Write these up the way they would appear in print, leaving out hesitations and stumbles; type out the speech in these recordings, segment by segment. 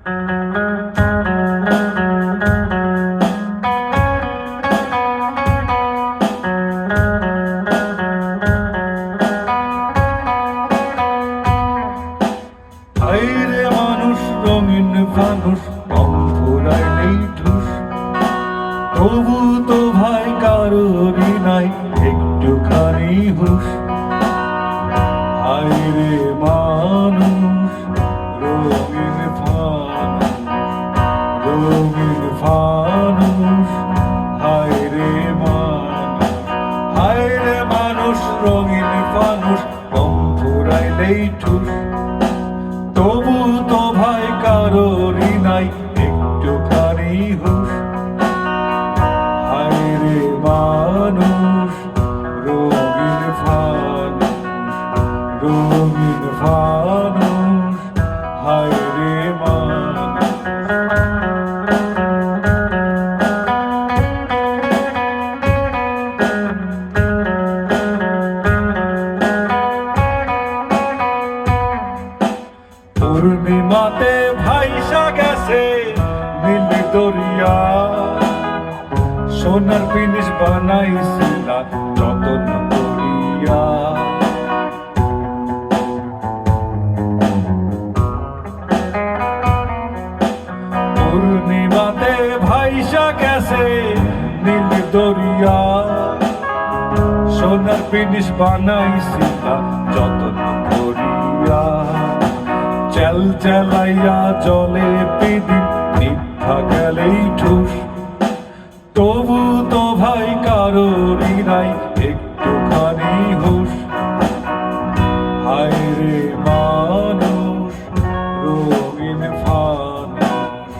হায়রে মানুষ রঙিন ফানুষ, রং ফুরাইলেই ঠুস। তবু তো ভাই কারোরই নাই একটুখানি হুঁশ। হায়রে মানুষ রঙিন ফানুষ, রঙিন ফানুষ। হায়রে মানুষ, হায়রে মানুষ রঙিন ফানুষ, রং ফুরাইলেই ঠুস। তবু তো ভাই কারোরই নাই একটুখানি হুঁশ। হায়রে মানুষ রঙিন ফানুষ, রঙিন ফানুষ। হায়রে মানুষ। পূর্ণিমাতে ভাইসা গেছে নীল দরিয়া, সোনার জিনিস বানাইছিলা যতন করিয়া। পূর্ণিমাতে ভাইসা গেছে নীল দরিয়া, সোনার জিনিস বানাইছিলা যতন করিয়া। চেল চেলাইয়া জলে পিদিন নিভা গেলেই ঠুস। তবু তো ভাই কারোরই নাই একটুখানি হুঁশ। হায়রে মানুষ রঙিন ফানুষ,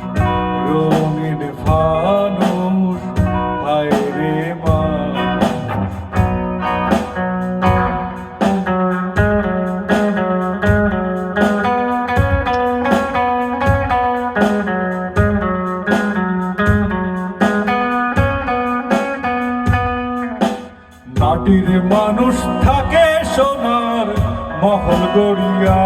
রঙিন ফানুষ। হায়রে মানুষ। মাটির মানুষ থাকে সোনার মহল গড়িয়া,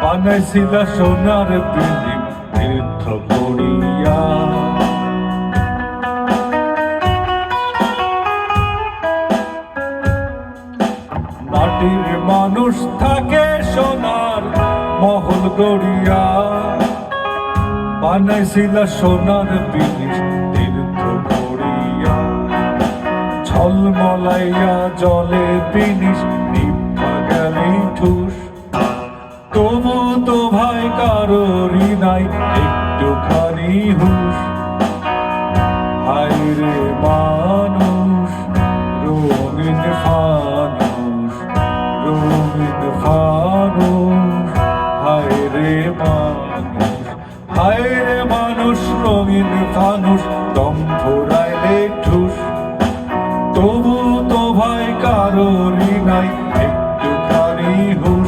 বানাইছিল সোনার বিল্ডিং তীর্থ করিয়া। মাটির মানুষ থাকে সোনার মহল গড়িয়া, বানাইছিল সোনার বিল্ডিং তীর্থ করিয়া। ঝলমলাইয়া জলে জিনিস নিভা গেলেই ঠুস। তবু তো ভাই কারোরই নাই একটুখানি হুঁশ। হায়রে মানুষ রঙিন ফানুষ, রঙিন ফানুষ। হায়রে মানুষ, হায়রে মানুষ রঙিন ফানুষ, দম ফুরাইলে ঠুস। তবু তো ভাই কারোরই নাই একটুখানি হুঁশ।